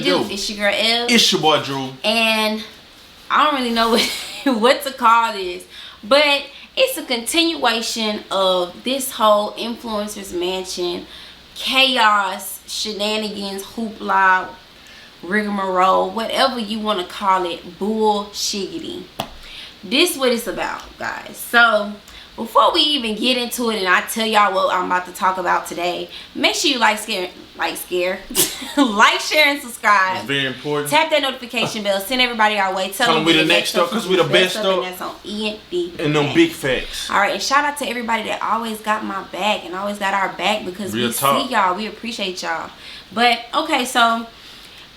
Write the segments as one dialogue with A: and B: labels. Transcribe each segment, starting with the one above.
A: do?
B: It's your girl Ev.
A: It's your boy Drew.
B: And I don't really know what to call this, but it's a continuation of this whole influencers mansion chaos, shenanigans, hoopla, rigmarole, whatever you want to call it, bullshiggity. This is what it's about, guys. So before we even get into it and I tell y'all what I'm about to talk about today, make sure you like, share, and subscribe.
A: It's very important.
B: Tap that notification bell. Send everybody our way. Tell them
A: we the next up because we the best up.
B: And that's on END.
A: And them big facts.
B: All right, and shout out to everybody that always got my back and always got our back, because we see y'all. We appreciate y'all. But okay, so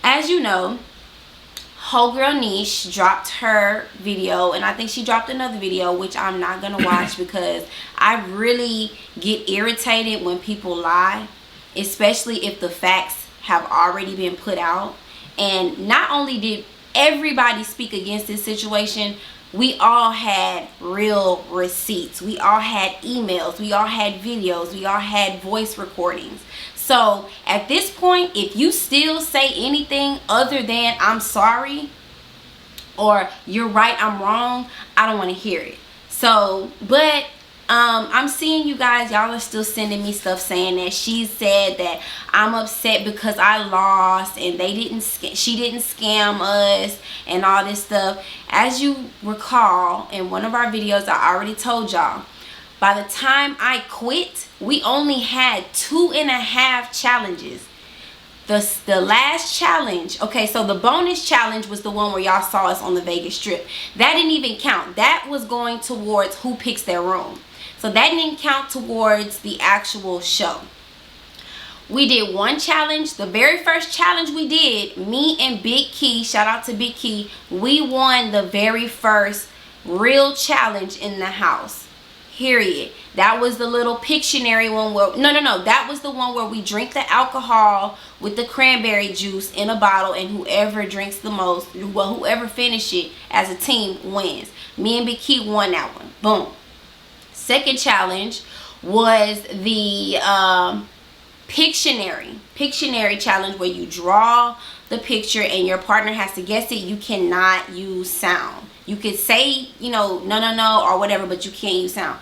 B: as you know, Homegirl Neesh dropped her video, and I think she dropped another video, which I'm not going to watch because I really get irritated when people lie, especially if the facts have already been put out. And not only did everybody speak against this situation, we all had real receipts. We all had emails. We all had videos. We all had voice recordings. So at this point, if you still say anything other than I'm sorry or you're right, I'm wrong, I don't want to hear it. So, but I'm seeing you guys, y'all are still sending me stuff saying that she said that I'm upset because I lost and she didn't scam us and all this stuff. As you recall, in one of our videos, I already told y'all, by the time I quit, we only had 2.5 challenges. The last challenge, okay, so the bonus challenge was the one where y'all saw us on the Vegas Strip. That didn't even count. That was going towards who picks their room. So that didn't count towards the actual show. We did one challenge. The very first challenge we did, me and Big Key, shout out to Big Key, we won the very first real challenge in the house. Period. That was the little Pictionary one where no, that was the one where we drink the alcohol with the cranberry juice in a bottle, and whoever drinks the most, well, whoever finished it as a team wins. Me and Big Key won that one. Boom. Second challenge was the Pictionary challenge, where you draw the picture and your partner has to guess it. You cannot use sound. You could say, no, or whatever, but you can't use sound.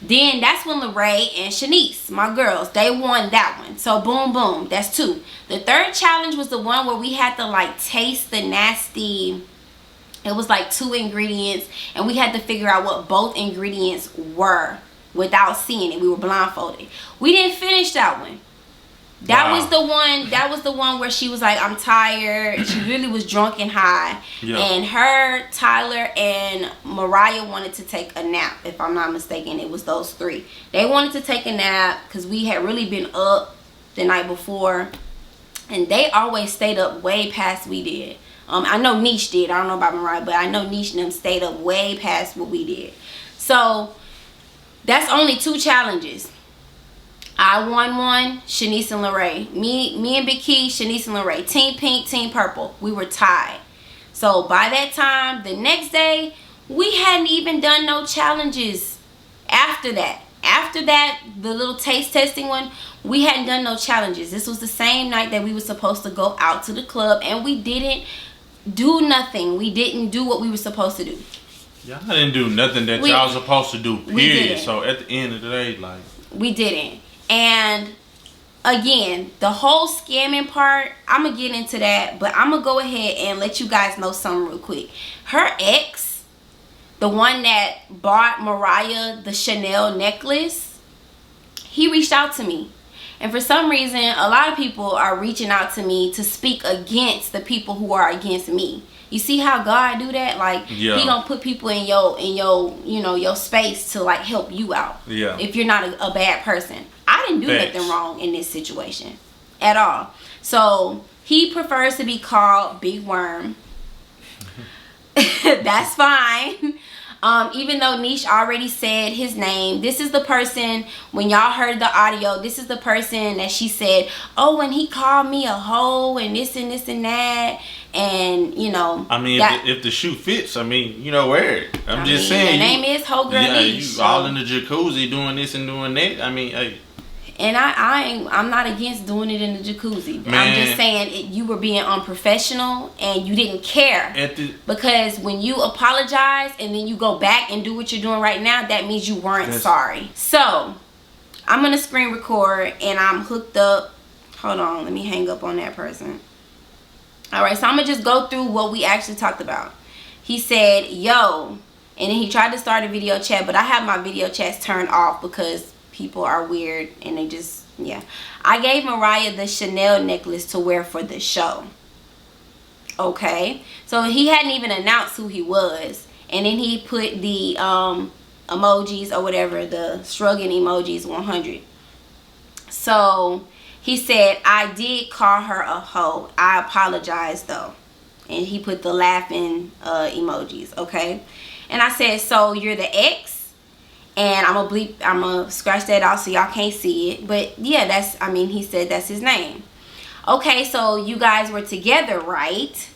B: Then that's when Lorraine and Shanice, my girls, they won that one. So boom, boom, that's 2. The third challenge was the one where we had to taste the nasty, it was 2 ingredients, and we had to figure out what both ingredients were without seeing it. We were blindfolded. We didn't finish that one. That was the one where she was like, I'm tired. She really was drunk and high. Yeah. And her, Tyler, and Mariah wanted to take a nap, if I'm not mistaken. It was those 3. They wanted to take a nap because we had really been up the night before. And they always stayed up way past we did. I know Neesh did. I don't know about Mariah, but I know Neesh and them stayed up way past what we did. So that's only 2 challenges. I won one, Shanice and Lorraine. Me and Big Key, Shanice and Lorraine. Team Pink, Team Purple. We were tied. So by that time, the next day, we hadn't even done no challenges after that. After that, the little taste testing one, we hadn't done no challenges. This was the same night that we were supposed to go out to the club, and we didn't do nothing. We didn't do what we were supposed to do.
A: Y'all didn't do nothing that y'all was supposed to do, period. So at the end of the day,
B: we didn't. And again, the whole scamming part, I'm going to get into that, but I'm going to go ahead and let you guys know something real quick. Her ex, the one that bought Mariah the Chanel necklace, he reached out to me. And for some reason, a lot of people are reaching out to me to speak against the people who are against me. You see how God do that? He gonna put people in your space to help you out. Yeah. If you're not a bad person. I didn't do nothing wrong in this situation at all. So he prefers to be called Big Worm. That's fine. Even though Neesh already said his name, this is the person, when y'all heard the audio, this is the person that she said, oh, when he called me a hoe and this and this and that. And
A: I mean, if the shoe fits, wear it. I'm just saying.
B: Your name is Homegirl Neesh.
A: You all in the jacuzzi doing this and doing that. I mean, hey.
B: And I'm not against doing it in the jacuzzi.
A: Man.
B: I'm just saying you were being unprofessional and you didn't care. Because when you apologize and then you go back and do what you're doing right now, that means you weren't sorry. So I'm gonna screen record and I'm hooked up. Hold on, let me hang up on that person. All right, so I'm gonna just go through what we actually talked about. He said, yo, and then he tried to start a video chat, but I have my video chats turned off because people are weird and they just, yeah. I gave Mariah the Chanel necklace to wear for the show. Okay, so he hadn't even announced who he was, and then he put the emojis or whatever, the shrugging emojis, 100. So he said, I did call her a hoe. I apologize though. And he put the laughing emojis, okay? And I said, so you're the ex? And I'm gonna scratch that out so y'all can't see it. But yeah, he said that's his name. Okay, so you guys were together, right?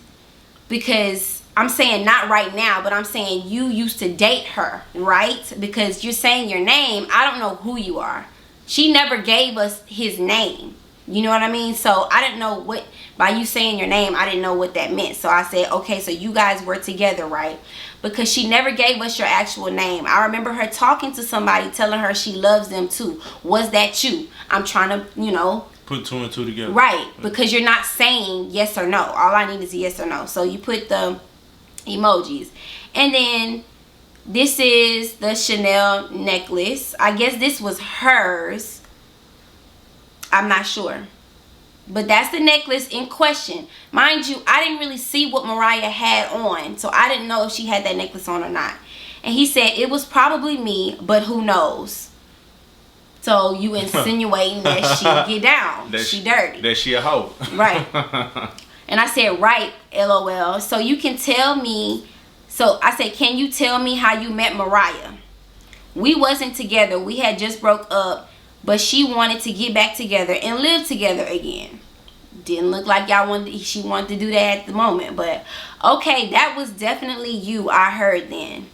B: Because I'm saying not right now, but I'm saying you used to date her, right? Because you're saying your name. I don't know who you are. She never gave us his name. You know what I mean? So I didn't know what, by you saying your name, I didn't know what that meant. So I said, okay, so you guys were together, right? Because she never gave us your actual name. I remember her talking to somebody, telling her she loves them too. Was that you? I'm trying to,
A: put 2 and 2 together.
B: Right, because you're not saying yes or no. All I need is a yes or no. So you put the emojis. And then this is the Chanel necklace. I guess this was hers. I'm not sure. But that's the necklace in question. Mind you, I didn't really see what Mariah had on, so I didn't know if she had that necklace on or not. And he said it was probably me, but who knows? So you insinuating that she get down, that she dirty,
A: that she a hoe.
B: Right. And I said, right, LOL. So you can tell me. So I said, can you tell me how you met Mariah? We wasn't together. We had just broke up. But she wanted to get back together and live together again. Didn't look like she wanted to do that at the moment. But okay, that was definitely you, I heard then.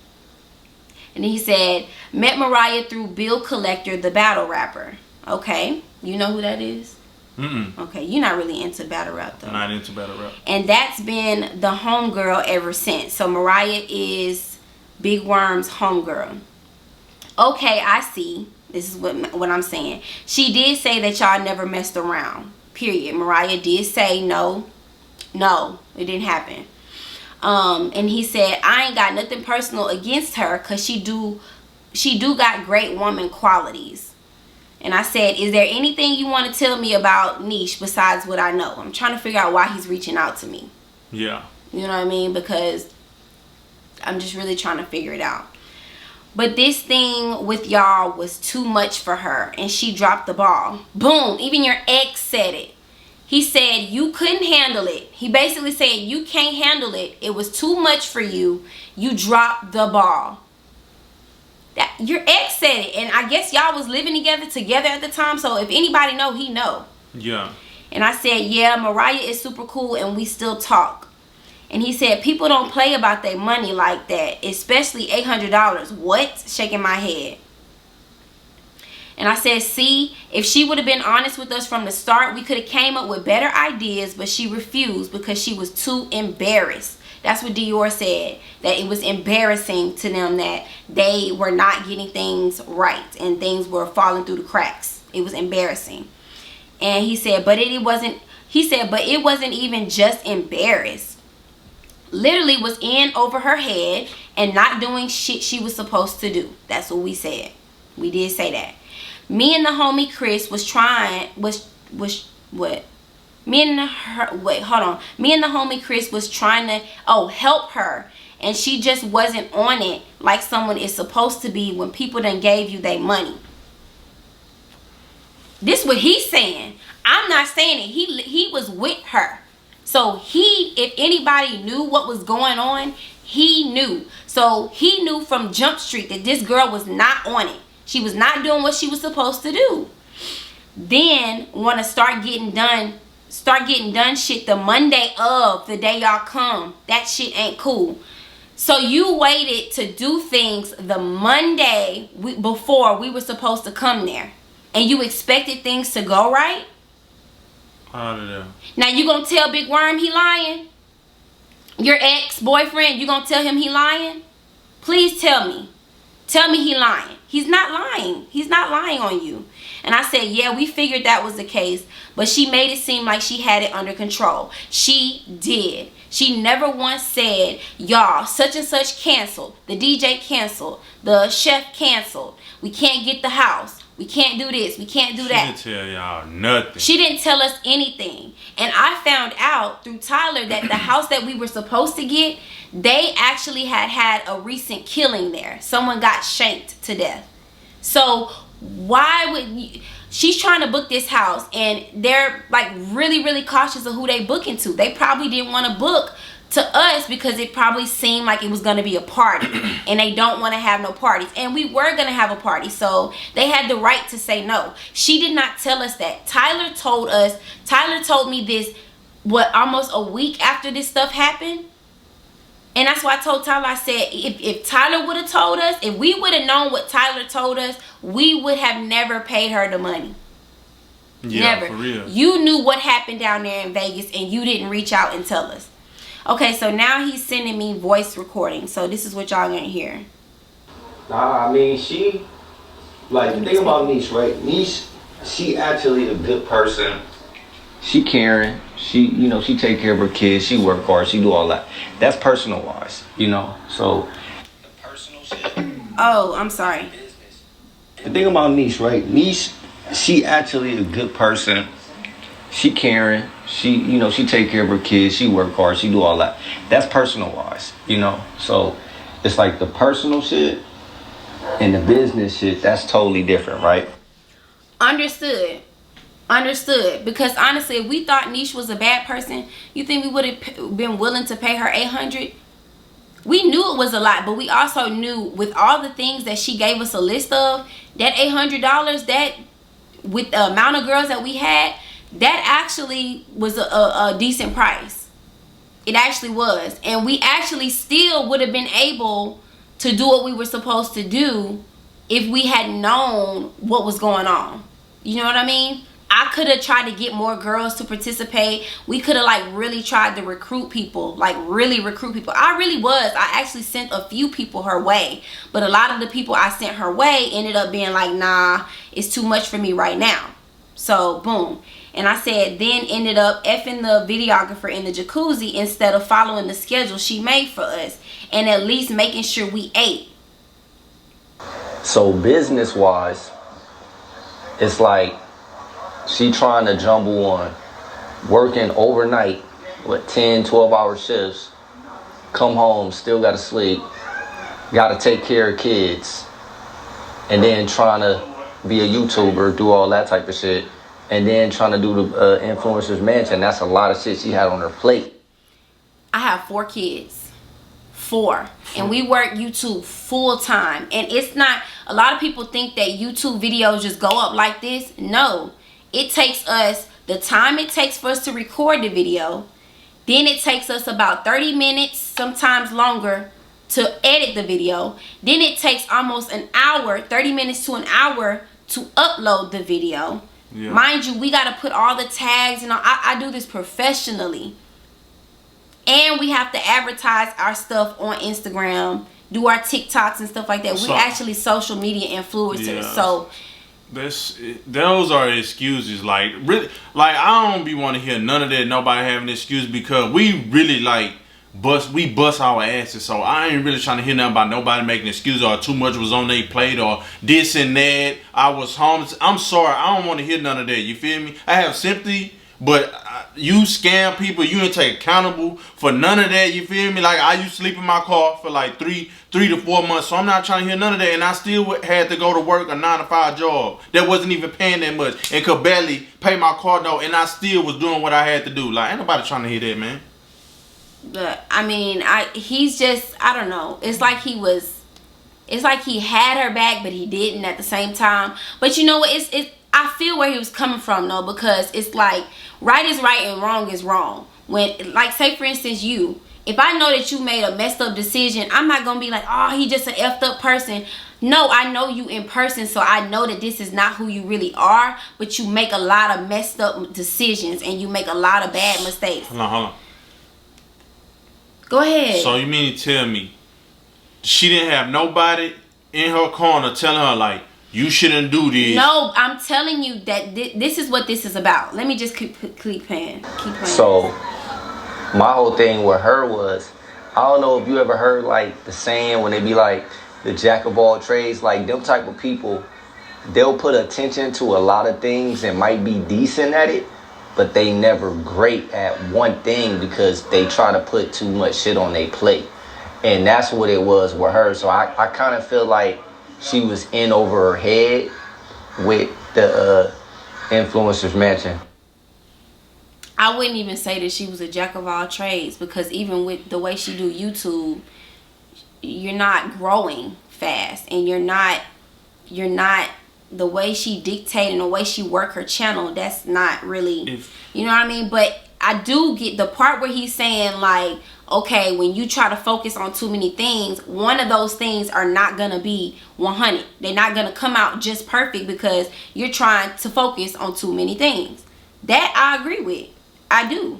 B: And he said, met Mariah through Bill Collector, the battle rapper. Okay, you know who that is? Okay, you're not really into battle rap though.
A: Not into battle rap.
B: And that's been the homegirl ever since. So Mariah is Big Worm's homegirl. Okay, I see. This is what I'm saying. She did say that y'all never messed around. Period. Mariah did say no, it didn't happen. And he said, I ain't got nothing personal against her because she do got great woman qualities. And I said, is there anything you want to tell me about Neesh besides what I know? I'm trying to figure out why he's reaching out to me.
A: Yeah.
B: You know what I mean? Because I'm just really trying to figure it out. But this thing with y'all was too much for her, and she dropped the ball. Boom. Even your ex said it. He said you couldn't handle it. He basically said you can't handle it. It was too much for you. You dropped the ball. That your ex said it, and I guess y'all was living together at the time. So if anybody know, he know.
A: Yeah.
B: And I said, yeah, Mariah is super cool, and we still talk. And he said, people don't play about their money like that, especially $800. What? Shaking my head. And I said, see, if she would have been honest with us from the start, we could have came up with better ideas, but she refused because she was too embarrassed. That's what Dior said, that it was embarrassing to them that they were not getting things right and things were falling through the cracks. It was embarrassing. And he said, but it wasn't even just embarrassed. Literally was in over her head and not doing shit she was supposed to do. That's what we said. We did say that. Me and the homie Chris was trying Me and the homie Chris was trying to help her, and she just wasn't on it like someone is supposed to be when people done gave you their money. This what he's saying. I'm not saying it. He was with her. So if anybody knew what was going on, he knew. So he knew from Jump Street that this girl was not on it. She was not doing what she was supposed to do. Then want to start getting done shit the Monday of the day y'all come. That shit ain't cool. So you waited to do things the Monday before we were supposed to come there. and you expected things to go right.
A: I don't know.
B: Now you gonna tell Big Worm he lying? Your ex-boyfriend, you gonna tell him he lying? Please tell me. Tell me he lying. He's not lying. He's not lying on you. And I said, yeah, we figured that was the case, but she made it seem like she had it under control. She did. She never once said, y'all, such and such canceled. The DJ canceled. The chef canceled. We can't get the house. We can't do this. We can't do that.
A: She didn't tell y'all nothing.
B: She didn't tell us anything. And I found out through Tyler that the house that we were supposed to get, they actually had a recent killing there. Someone got shanked to death. So why would you, she's trying to book this house, and they're like really, really cautious of who they book into. They probably didn't want to book to us because it probably seemed like it was going to be a party, and they don't want to have no parties. And we were going to have a party, so they had the right to say no. She did not tell us that. Tyler told me this, what, almost a week after this stuff happened. And that's why I told Tyler, I said, if Tyler would have told us, if we would have known what Tyler told us, we would have never paid her the money.
A: Yeah,
B: never.
A: For real.
B: You knew what happened down there in Vegas, and you didn't reach out and tell us. Okay, so now he's sending me voice recordings. So this is what y'all gonna hear.
C: Nah, I mean, she, like, the thing about Neesh, right? Neesh, she actually a good person. She caring. She, you know, she take care of her kids. She work hard. She do all that. That's personal wise, you know. So the personal shit.
B: Oh, I'm sorry.
C: The thing about Neesh, right? Neesh, she actually a good person. She caring. She, you know, she take care of her kids. She work hard. She do all that. That's personal wise, you know. So it's like the personal shit and the business shit. That's totally different, right?
B: Understood. Because honestly, if we thought Neesh was a bad person, you think we would have been willing to pay her $800? We knew it was a lot, but we also knew with all the things that she gave us a list of, that $800, that with the amount of girls that we had, that actually was a decent price. It actually was. And we actually still would have been able to do what we were supposed to do if we had known what was going on. You know what I mean? I could have tried to get more girls to participate. We could have like really tried to recruit people, like really recruit people. I really was. I actually sent a few people her way, but a lot of the people I sent her way ended up being like, nah, it's too much for me right now. So boom. And I said, then ended up effing the videographer in the jacuzzi instead of following the schedule she made for us and at least making sure we ate.
C: So business wise, it's like she trying to jumble on working overnight with 10, 12-hour shifts, come home, still got to sleep, got to take care of kids, and then trying to be a YouTuber, do all that type of shit, and then trying to do the influencer's mansion. That's a lot of shit she had on her plate.
B: I have 4 kids. 4. And we work YouTube full time. And it's not, a lot of people think that YouTube videos just go up like this. No. It takes us the time it takes for us to record the video. Then it takes us about 30 minutes, sometimes longer, to edit the video. Then it takes almost an hour, 30 minutes to an hour to upload the video. Yeah. Mind you, we got to put all the tags and all. I do this professionally. And we have to advertise our stuff on Instagram, do our TikToks and stuff like that. We're actually social media influencers. Yeah. So
A: those are excuses. Like really, like I don't be want to hear none of that. Nobody having excuse because we really like bust our asses. So I ain't really trying to hear nothing about nobody making excuses or too much was on their plate or this and that. I was home. I'm sorry. I don't want to hear none of that. You feel me? I have sympathy. But you scam people, you ain't take accountable for none of that, you feel me? Like, I used to sleep in my car for like 3 to 4 months, so I'm not trying to hear none of that. And I still had to go to work a 9-to-5 job that wasn't even paying that much and could barely pay my car note, and I still was doing what I had to do. Like, ain't nobody trying to hear that, man.
B: But, I mean, he's just, I don't know. It's like he had her back, but he didn't at the same time. But you know what? I feel where he was coming from, though, because it's like right is right and wrong is wrong. When, like, say for instance, if I know that you made a messed up decision, I'm not gonna be like, oh, he just an effed up person. No, I know you in person, so I know that this is not who you really are, but you make a lot of messed up decisions and you make a lot of bad mistakes.
A: Hold on.
B: Go ahead.
A: So you mean to tell me she didn't have nobody in her corner telling her, like, you shouldn't do this?
B: No, I'm telling you that this is what this is about. Let me just keep playing.
C: So, my whole thing with her was, I don't know if you ever heard, like, the saying when they be like, the jack of all trades, like, them type of people, they'll put attention to a lot of things and might be decent at it, but they never great at one thing because they try to put too much shit on their plate. And that's what it was with her. So I kind of feel like she was in over her head with the influencers mansion.
B: I wouldn't even say that she was a jack of all trades, because even with the way she do YouTube, you're not growing fast, and you're not the way she dictate and the way she work her channel, that's not really, you know what I mean? But I do get the part where he's saying, like, okay, when you try to focus on too many things, one of those things are not gonna be 100. They're not gonna come out just perfect because you're trying to focus on too many things. That I agree with. I do.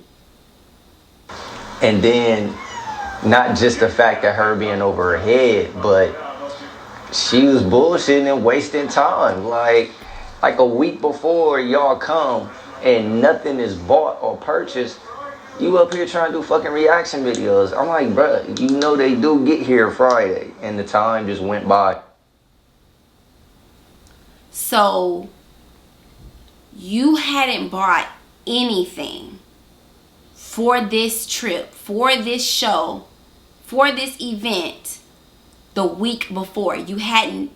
C: And then not just the fact that her being over her head, but she was bullshitting and wasting time. Like a week before y'all come and nothing is bought or purchased, you up here trying to do fucking reaction videos. I'm like, bruh, you know they do get here Friday, and the time just went by.
B: So you hadn't bought anything for this trip, for this show, for this event the week before. You hadn't.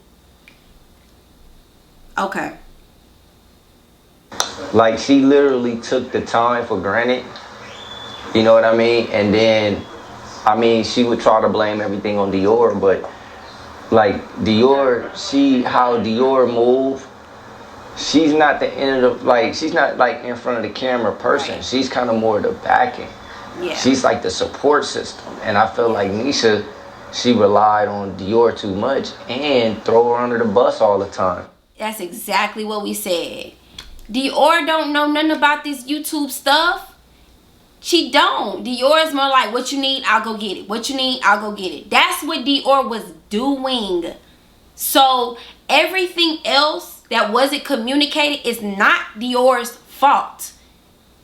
B: Okay.
C: Like, she literally took the time for granted. You know what I mean? And then, I mean, she would try to blame everything on Dior, but like Dior, how Dior move, she's not the end of, like, she's not like in front of the camera person. Right. She's kind of more the backing. Yeah. She's like the support system. And I feel like Nisha, she relied on Dior too much and throw her under the bus all the time.
B: That's exactly what we said. Dior don't know nothing about this YouTube stuff. She don't. Dior is more like, what you need, I'll go get it. What you need, I'll go get it. That's what Dior was doing. So everything else that wasn't communicated is not Dior's fault.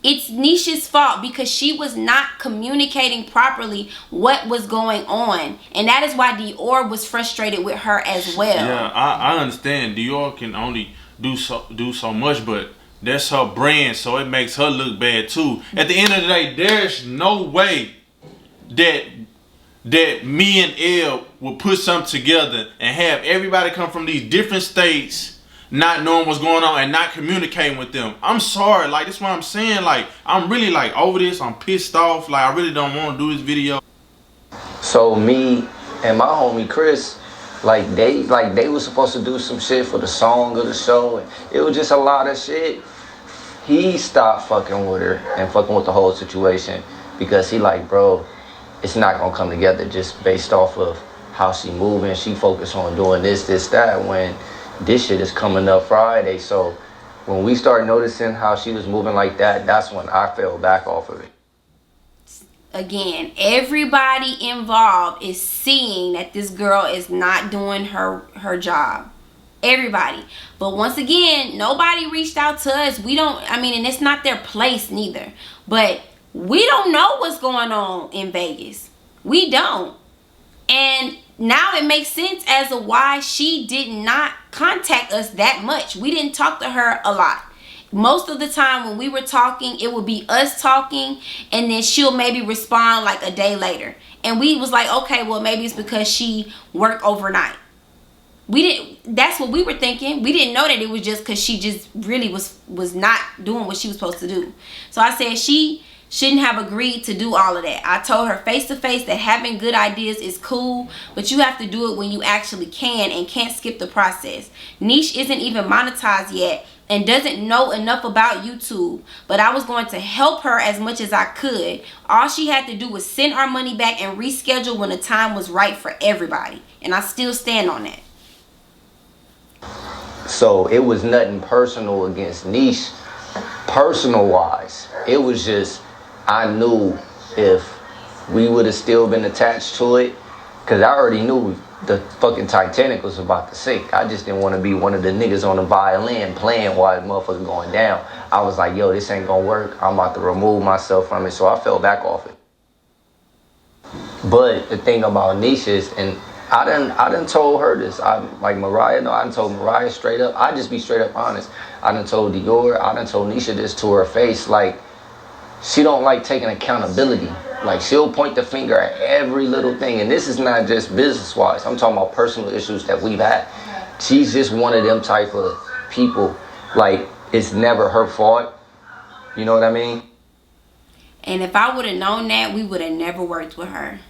B: It's Neesh's fault because she was not communicating properly what was going on. And that is why Dior was frustrated with her as well.
A: Yeah, I understand. Dior can only do so much, but that's her brand, so it makes her look bad too. At the end of the day, there's no way that me and Elle will put something together and have everybody come from these different states not knowing what's going on and not communicating with them. I'm sorry, like, that's what I'm saying. Like, I'm really like over this. I'm pissed off. Like, I really don't want to do this video.
C: So me and my homie Chris, they was supposed to do some shit for the song of the show, and it was just a lot of shit. He stopped fucking with her and fucking with the whole situation because he like, bro, it's not gonna come together just based off of how she moving. She focused on doing this, that, when this shit is coming up Friday. So when we started noticing how she was moving like that, that's when I fell back off of it.
B: Again, everybody involved is seeing that this girl is not doing her job. Everybody. But once again, nobody reached out to us. We don't, I mean, and it's not their place neither. But we don't know what's going on in Vegas. We don't. And now it makes sense as to why she did not contact us that much. We didn't talk to her a lot. Most of the time when we were talking, it would be us talking, and then she'll maybe respond like a day later. And we was like, okay, well, maybe it's because she worked overnight. That's what we were thinking. We didn't know that it was just because she just really was not doing what she was supposed to do. So I said she shouldn't have agreed to do all of that. I told her face to face that having good ideas is cool, but you have to do it when you actually can and can't skip the process. Neesh isn't even monetized yet and doesn't know enough about YouTube, but I was going to help her as much as I could. All she had to do was send our money back and reschedule when the time was right for everybody. And I still stand on that.
C: So it was nothing personal against Neesh, personal wise. It was just, I knew if we would have still been attached to it, because I already knew the fucking Titanic was about to sink. I just didn't want to be one of the niggas on the violin playing while the motherfucker going down. I was like, yo, this ain't gonna work. I'm about to remove myself from it. So I fell back off it. But the thing about Neesh is, and I done told her this. I done told Mariah straight up. I just be straight up honest. I done told Dior, I done told Neesh this to her face. Like, she don't like taking accountability. Like, she'll point the finger at every little thing. And this is not just business-wise. I'm talking about personal issues that we've had. She's just one of them type of people. Like, it's never her fault. You know what I mean?
B: And if I would have known that, we would have never worked with her.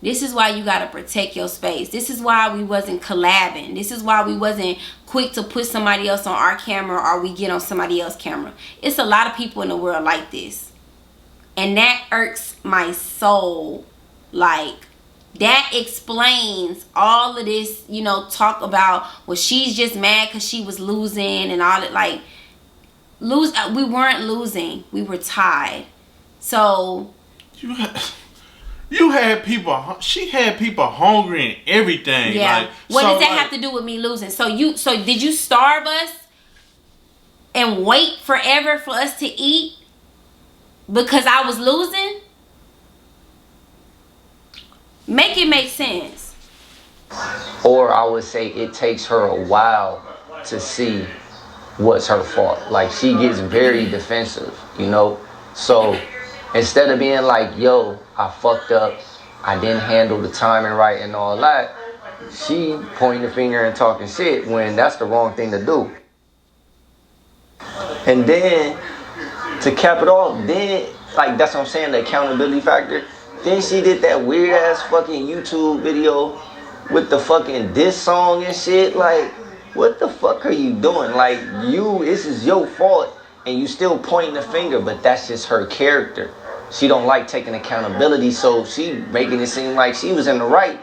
B: This is why you got to protect your space. This is why we wasn't collabing. This is why we wasn't quick to put somebody else on our camera or we get on somebody else's camera. It's a lot of people in the world like this. And that irks my soul. Like, that explains all of this, you know, talk about, well, she's just mad because she was losing and all that. Like, we weren't losing. We were tied. So
A: you had people. She had people hungry and everything.
B: Yeah.
A: Like,
B: what does that have to do with me losing? So did you starve us and wait forever for us to eat because I was losing? Make it make sense.
C: Or I would say it takes her a while to see what's her fault. Like, she gets very defensive, you know? So instead of being like, yo, I fucked up, I didn't handle the timing right and all that, she pointing the finger and talking shit when that's the wrong thing to do. And then, to cap it off, then, like, that's what I'm saying, the accountability factor. Then she did that weird ass fucking YouTube video with the fucking diss song and shit. Like, what the fuck are you doing? Like, this is your fault and you still pointing the finger, but that's just her character. She don't like taking accountability, so she making it seem like she was in the right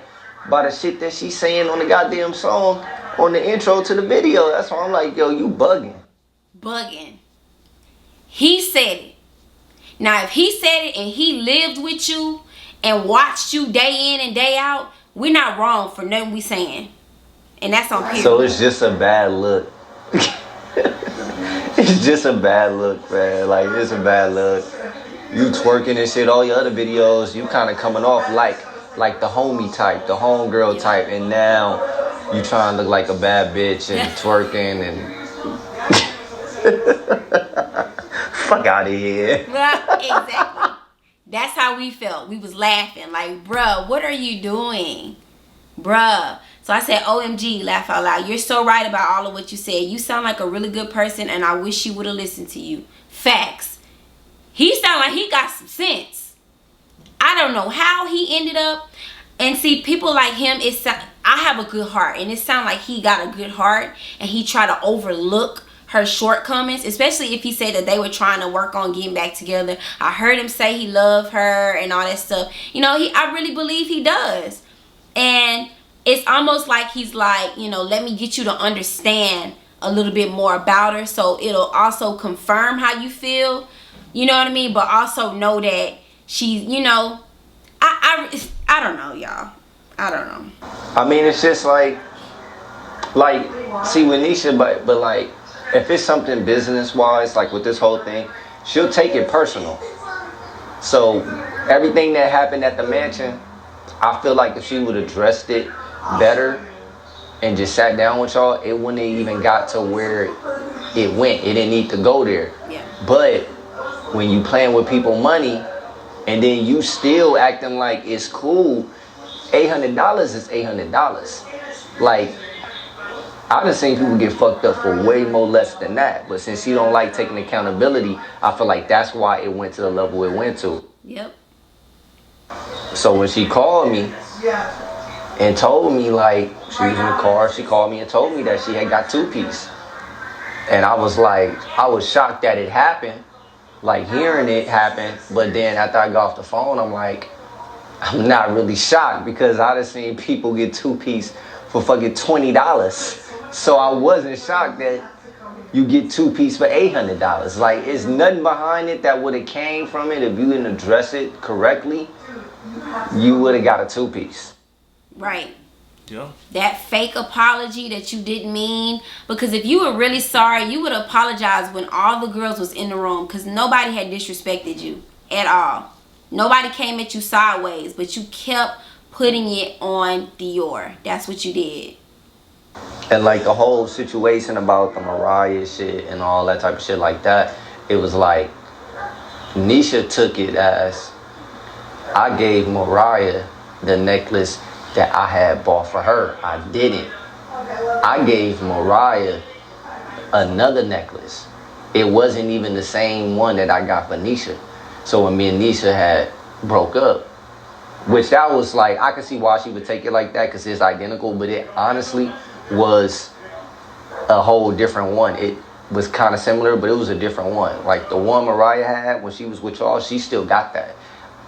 C: by the shit that she's saying on the goddamn song on the intro to the video. That's why I'm like, yo, you bugging.
B: Bugging. He said it. Now, if he said it and he lived with you and watched you day in and day out, we're not wrong for nothing we saying. And that's on period.
C: So it's just a bad look. It's just a bad look, man. Like, it's a bad look. You twerking and shit, all your other videos, you kind of coming off like the homie type, the homegirl type, and now you trying to look like a bad bitch and twerking and fuck out of here.
B: Exactly. That's how we felt. We was laughing like, bruh, what are you doing? Bruh. So I said, OMG, laugh out loud. You're so right about all of what you said. You sound like a really good person and I wish you would have listened to you. Facts. He sound like he got some sense. I don't know how he ended up. And see, people like him, I have a good heart. And it sounds like he got a good heart. And he tried to overlook her shortcomings. Especially if he said that they were trying to work on getting back together. I heard him say he loved her and all that stuff. You know, I really believe he does. And it's almost like he's like, you know, let me get you to understand a little bit more about her. So it'll also confirm how you feel. You know what I mean? But also know that she's, you know, I don't know, y'all. I don't know.
C: I mean, it's just like, see, with Nisha, but like, if it's something business-wise, like with this whole thing, she'll take it personal. So everything that happened at the mansion, I feel like if she would have addressed it better and just sat down with y'all, it wouldn't have even got to where it went. It didn't need to go there.
B: Yeah.
C: But when you playing with people money and then you still acting like it's cool, $800 is $800. Like, I done seen people get fucked up for way more less than that. But since you don't like taking accountability, I feel like that's why it went to the level it went to.
B: Yep.
C: So when she called me and told me, like, she was in the car, she called me and told me that she had got 2-piece. And I was like, I was shocked that it happened, like hearing it happen. But then after I got off the phone, I'm like, I'm not really shocked because I done seen people get 2-piece for fucking $20. So I wasn't shocked that you get 2-piece for $800. Like, it's nothing behind it that would have came from it. If you didn't address it correctly, you would have got a 2-piece.
B: Right.
A: Yeah.
B: That fake apology that you didn't mean. Because if you were really sorry, you would apologize when all the girls was in the room. Because nobody had disrespected you at all. Nobody came at you sideways. But you kept putting it on Dior. That's what you did.
C: And like the whole situation about the Mariah shit and all that type of shit like that, it was like Nisha took it as I gave Mariah the necklace that I had bought for her. I didn't. I gave Mariah another necklace. It wasn't even the same one that I got for Nisha. So when me and Nisha had broke up, which that was like, I could see why she would take it like that because it's identical, but it honestly was a whole different one. It was kind of similar, but it was a different one. Like the one Mariah had when she was with y'all, she still got that.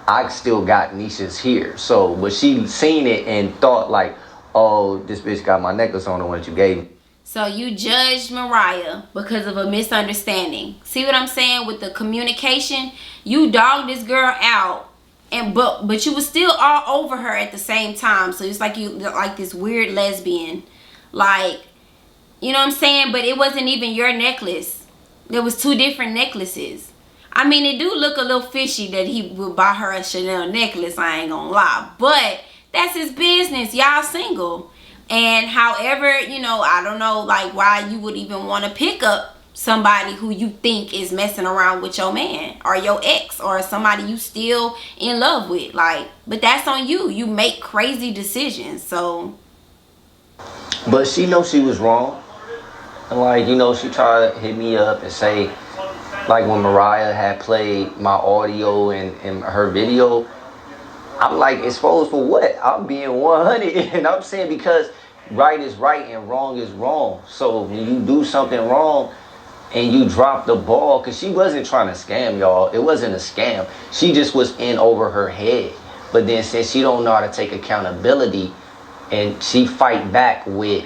C: I still got Nisha's here. So, but she seen it and thought like, oh, this bitch got my necklace on the one that you gave me.
B: So you judged Mariah because of a misunderstanding. See what I'm saying with the communication? You dogged this girl out, and but you was still all over her at the same time. So it's like you like this weird lesbian. Like, you know what I'm saying? But it wasn't even your necklace. There was 2 different necklaces. I mean, it do look a little fishy that he would buy her a Chanel necklace, I ain't gonna lie. But that's his business. Y'all single. And however, you know, I don't know like why you would even want to pick up somebody who you think is messing around with your man or your ex or somebody you still in love with. Like, but that's on you. You make crazy decisions. So...
C: But she knows she was wrong. And like, you know, she tried to hit me up and say, like when Mariah had played my audio and her video, I'm like, exposed for what? I'm being 100. And I'm saying because right is right and wrong is wrong. So when you do something wrong and you drop the ball, because she wasn't trying to scam y'all. It wasn't a scam. She just was in over her head. But then since she don't know how to take accountability, and she fight back with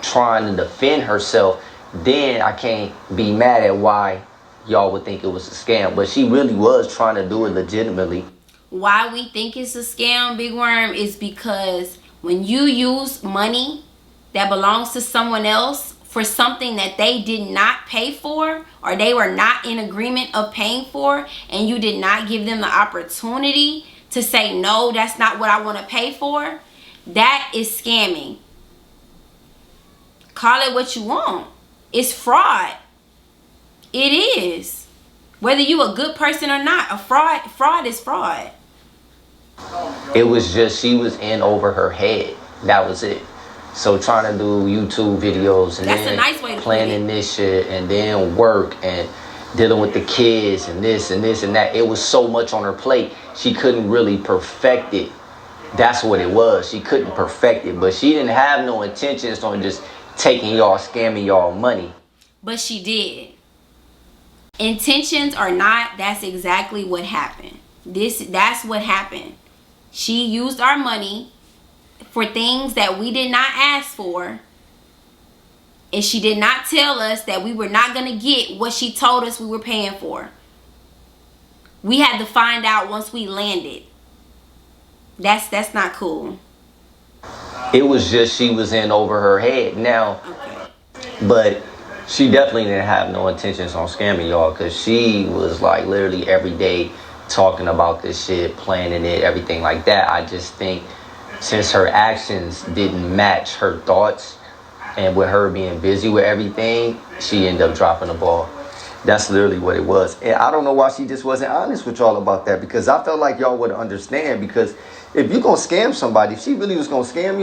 C: trying to defend herself, then I can't be mad at why y'all would think it was a scam. But she really was trying to do it legitimately.
B: Why we think it's a scam, Big Worm, is because when you use money that belongs to someone else for something that they did not pay for or they were not in agreement of paying for, and you did not give them the opportunity to say, no, that's not what I want to pay for, that is scamming. Call it what you want. It's fraud. It is. Whether you a good person or not, fraud is fraud.
C: It was just she was in over her head. That was it. So trying to do YouTube videos and
B: that's
C: then
B: a nice way to
C: planning this shit and then work and dealing with the kids and this and this and that. It was so much on her plate. She couldn't really perfect it. That's what it was. She couldn't perfect it. But she didn't have no intentions on just taking y'all, scamming y'all money.
B: But she did. Intentions or not, that's exactly what happened. That's what happened. She used our money for things that we did not ask for. And she did not tell us that we were not going to get what she told us we were paying for. We had to find out once we landed. That's not cool.
C: It was just she was in over her head. Now, but she definitely didn't have no intentions on scamming y'all, because she was like literally every day talking about this shit, planning it, everything like that. I just think since her actions didn't match her thoughts, and with her being busy with everything, she ended up dropping the ball. That's literally what it was. And I don't know why she just wasn't honest with y'all about that, because I felt like y'all would understand. Because if you gonna scam somebody, if she really was gonna scam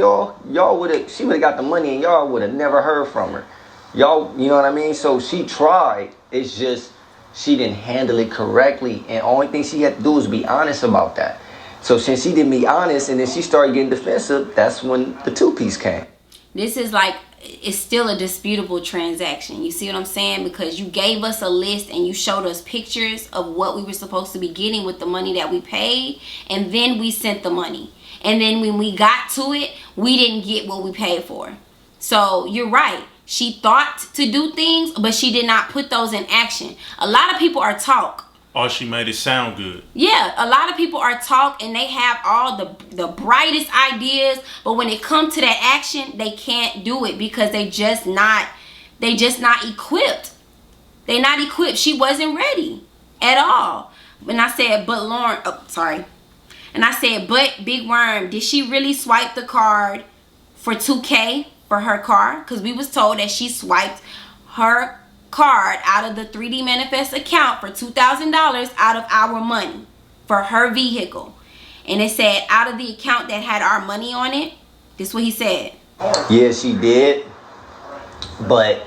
C: she would have got the money and y'all would have never heard from her. Y'all, you know what I mean? So she tried. It's just she didn't handle it correctly, and only thing she had to do was be honest about that. So since she didn't be honest and then she started getting defensive, that's when the two-piece came.
B: This is like, it's still a disputable transaction. You see what I'm saying? Because you gave us a list and you showed us pictures of what we were supposed to be getting with the money that we paid, and then we sent the money. And then when we got to it, we didn't get what we paid for. So you're right. She thought to do things, but she did not put those in action. A lot of people are talk.
A: Or she made it sound good.
B: Yeah, a lot of people are talk and they have all the brightest ideas, but when it comes to that action, they can't do it because they just not equipped. They not equipped. She wasn't ready at all. And I said, but Lauren, and I said, but Big Worm, did she really swipe the card for $2K for her car? Because we was told that she swiped her card out of the 3D Manifest account for $2,000 out of our money for her vehicle. And it said out of the account that had our money on it. This is what he said.
C: Yeah, she did. But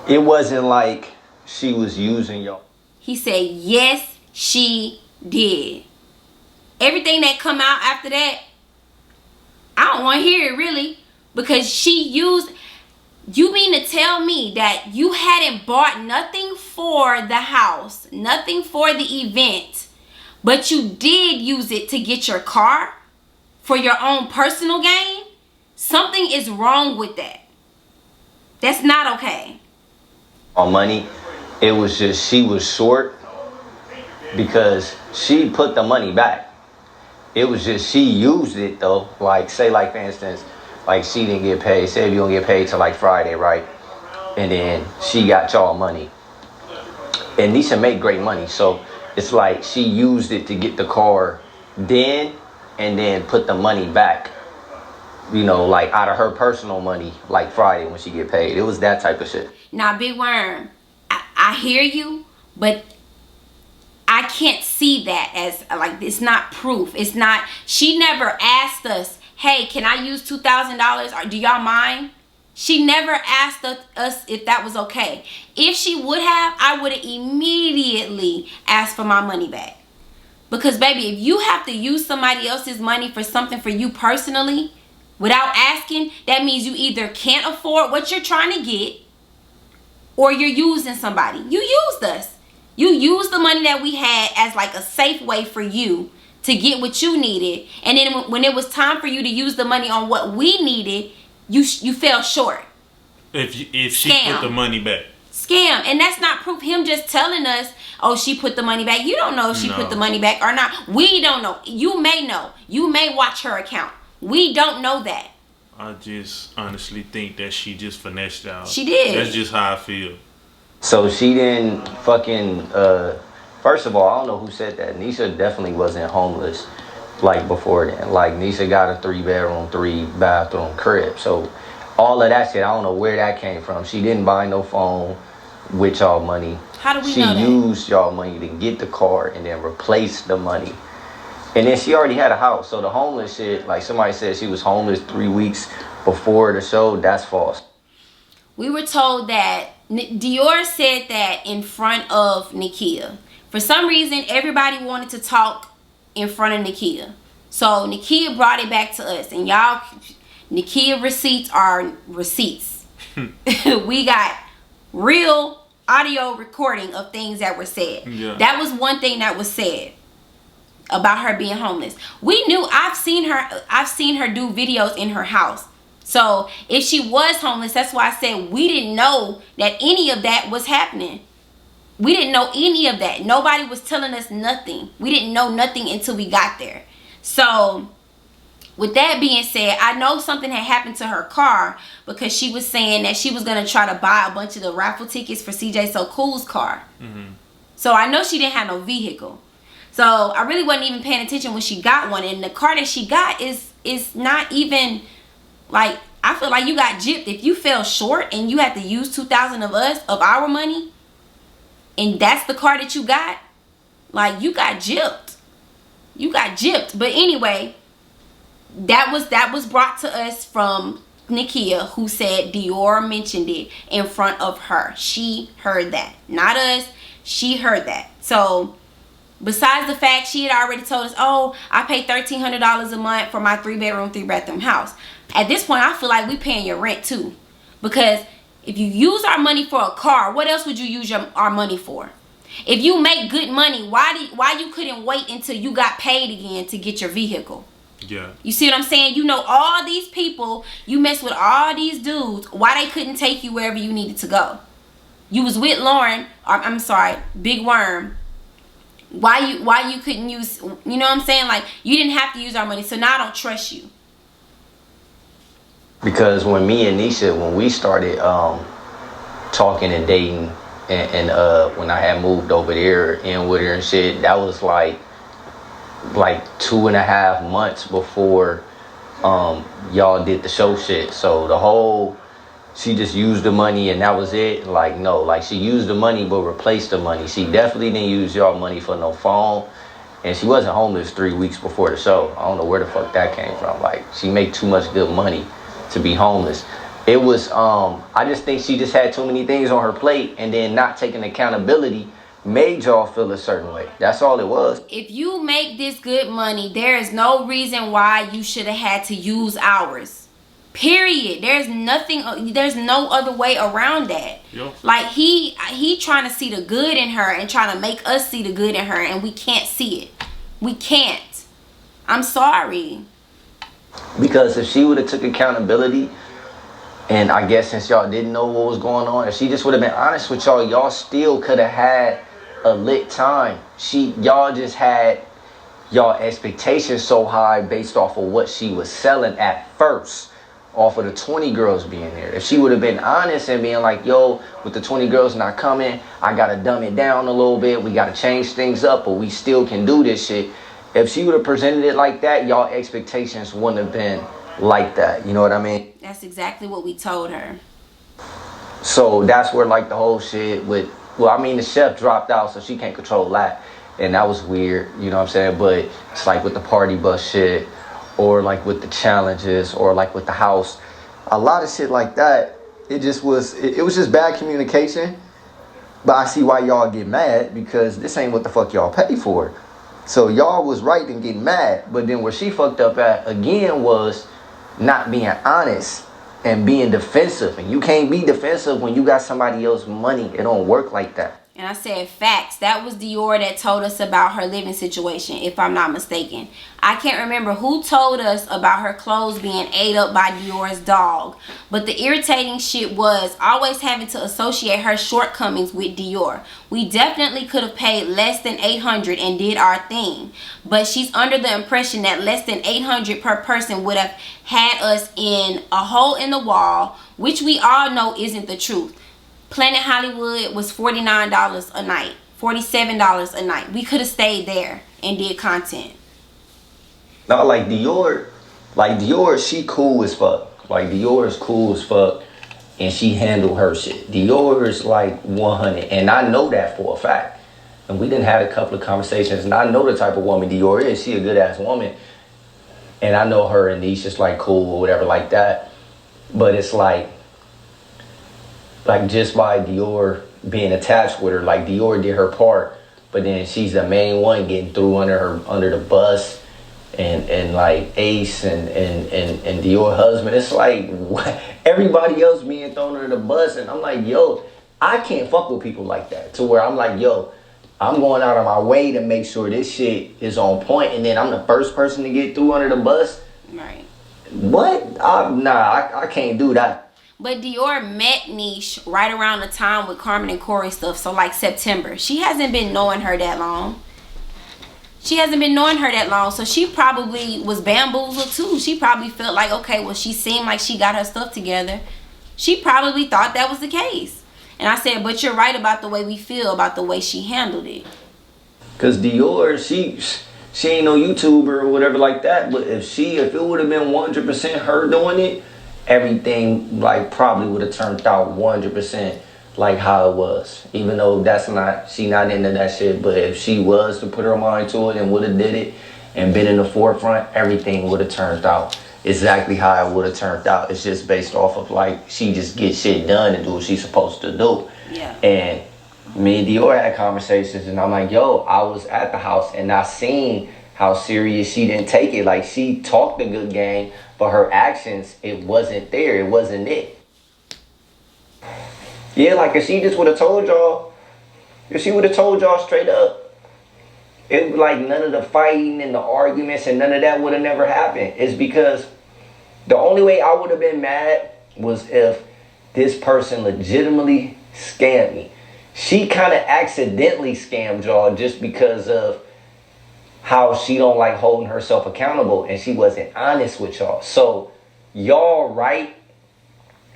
C: it wasn't like she was using y'all.
B: He said, yes, she did. Everything that come out after that, I don't want to hear it really. Because she used... You mean to tell me that you hadn't bought nothing for the house, nothing for the event, but you did use it to get your car for your own personal gain? Something is wrong with that. That's not okay.
C: On money, it was just she was short because she put the money back. It was just she used it though. Like say like for instance, like she didn't get paid. Say if you don't get paid till like Friday, right? And then she got y'all money. And Neesh make great money. So it's like she used it to get the car then and then put the money back. You know, like out of her personal money, like Friday when she get paid. It was that type of shit.
B: Now, Big Worm, I hear you, but I can't see that as like, it's not proof. It's not, she never asked us, hey, can I use $2,000 or do y'all mind? She never asked us if that was okay. If she would have, I would have immediately asked for my money back. Because baby, if you have to use somebody else's money for something for you personally, without asking, that means you either can't afford what you're trying to get or you're using somebody. You used us. You used the money that we had as like a safe way for you to get what you needed, and then when it was time for you to use the money on what we needed, you fell short.
A: If she put the money back.
B: Scam. And that's not proof. Him just telling us, oh, she put the money back. You don't know if she put the money back or not. We don't know. You may know. You may watch her account. We don't know that.
A: I just honestly think that she just finessed out.
B: She did.
A: That's just how I feel.
C: So she didn't fucking first of all, I don't know who said that. Neesh definitely wasn't homeless like before then. Like Neesh got a 3-bedroom, 3-bathroom crib. So all of that shit, I don't know where that came from. She didn't buy no phone with y'all money.
B: How do we know that?
C: She used y'all money to get the car and then replace the money. And then she already had a house. So the homeless shit, like somebody said she was homeless 3 weeks before the show, that's false.
B: We were told that Dior said that in front of Nakia. For some reason, everybody wanted to talk in front of Nakia. So Nakia brought it back to us. And y'all, Nakia receipts are receipts. We got real audio recording of things that were said. Yeah. That was one thing that was said about her being homeless. We knew, I've seen her do videos in her house. So if she was homeless, that's why I said we didn't know that any of that was happening. We didn't know any of that. Nobody was telling us nothing. We didn't know nothing until we got there. So with that being said, I know something had happened to her car because she was saying that she was going to try to buy a bunch of the raffle tickets for CJ So Cool's car. Mm-hmm. So I know she didn't have no vehicle. So I really wasn't even paying attention when she got one. And the car that she got is not even... Like, I feel like you got gypped. If you fell short and you had to use $2,000 of our money, and that's the car that you got, like, you got gypped. You got gypped. But anyway, that was brought to us from Nakia, who said Dior mentioned it in front of her. She heard that. Not us. She heard that. So, besides the fact she had already told us, oh, I pay $1,300 a month for my 3-bedroom, 3-bathroom house. At this point, I feel like we paying your rent too. Because if you use our money for a car, what else would you use our money for? If you make good money, why you couldn't wait until you got paid again to get your vehicle?
A: Yeah.
B: You see what I'm saying? You know all these people, you mess with all these dudes, why they couldn't take you wherever you needed to go? You was with Lauren, or I'm sorry, Big Worm. Why you couldn't use, you know what I'm saying? Like, you didn't have to use our money, so now I don't trust you.
C: Because when me and Nisha, when we started talking and dating, and when I had moved over there in with her and shit, that was like 2.5 months before y'all did the show shit. So the whole, she just used the money and that was it. Like, no, like she used the money but replaced the money. She definitely didn't use y'all money for no phone. And she wasn't homeless 3 weeks before the show. I don't know where the fuck that came from. Like, she made too much good money to be homeless. It was, I just think she just had too many things on her plate, and then not taking accountability made y'all feel a certain way. That's all it was.
B: If you make this good money, there is no reason why you should have had to use ours. Period. There's no other way around that.
A: Yep.
B: Like, he trying to see the good in her and trying to make us see the good in her, and we can't see it. We can't. I'm sorry.
C: Because if she would have took accountability, and I guess since y'all didn't know what was going on, if she just would have been honest with y'all, y'all still could have had a lit time. Y'all just had y'all expectations so high based off of what she was selling at first, off of the 20 girls being there. If she would have been honest and being like, yo, with the 20 girls not coming, I gotta dumb it down a little bit, we gotta change things up, but we still can do this shit. If she would have presented it like that, y'all expectations wouldn't have been like that. You know what I mean?
B: That's exactly what we told her.
C: So that's where like the whole shit with, well, I mean, the chef dropped out, so she can't control that. And that was weird, you know what I'm saying? But it's like with the party bus shit, or like with the challenges, or like with the house, a lot of shit like that, it was just bad communication. But I see why y'all get mad, because this ain't what the fuck y'all pay for. So y'all was right in getting mad, but then where she fucked up at again was not being honest and being defensive. And you can't be defensive when you got somebody else's money. It don't work like that.
B: And I said facts. That was Dior that told us about her living situation, if I'm not mistaken. I can't remember who told us about her clothes being ate up by Dior's dog. But the irritating shit was always having to associate her shortcomings with Dior. We definitely could have paid less than $800 and did our thing. But she's under the impression that less than $800 per person would have had us in a hole in the wall, which we all know isn't the truth. Planet Hollywood was $49 a night, $47 a night. We could have stayed there and did content.
C: No, like Dior, she cool as fuck. Like Dior is cool as fuck, and she handled her shit. Dior is like 100, and I know that for a fact. And we done had a couple of conversations, and I know the type of woman Dior is. She a good ass woman, and I know her and Neesh is like cool or whatever like that. But it's like just by Dior being attached with her, like Dior did her part, but then she's the main one getting through under the bus, and like Ace and Dior husband. It's like everybody else being thrown under the bus, and I'm like, yo, I can't fuck with people like that. To where I'm like, yo, I'm going out of my way to make sure this shit is on point, and then I'm the first person to get through under the bus.
B: Right.
C: What? I can't do that.
B: But Dior met Neesh right around the time with Carmen and Corey stuff. So like September. She hasn't been knowing her that long. So she probably was bamboozled too. She probably felt like, okay, well, she seemed like she got her stuff together. She probably thought that was the case. And I said, but you're right about the way we feel about the way she handled it.
C: Because Dior, she ain't no YouTuber or whatever like that. But if it would have been 100% her doing it, everything like probably would have turned out 100% like how it was. Even though she not into that shit, but if she was to put her mind to it and would have did it and been in the forefront, everything would have turned out exactly how it would have turned out. It's just based off of like she just gets shit done and do what she's supposed to do.
B: Yeah.
C: And me and Dior had conversations, and I'm like, yo, I was at the house and I seen how serious she didn't take it. Like, she talked a good game, but her actions, it wasn't there. It wasn't it. Yeah, like if she just would have told y'all, straight up, it like none of the fighting and the arguments and none of that would have never happened. It's because the only way I would have been mad was if this person legitimately scammed me. She kind of accidentally scammed y'all just because of how she don't like holding herself accountable, and she wasn't honest with y'all. So y'all right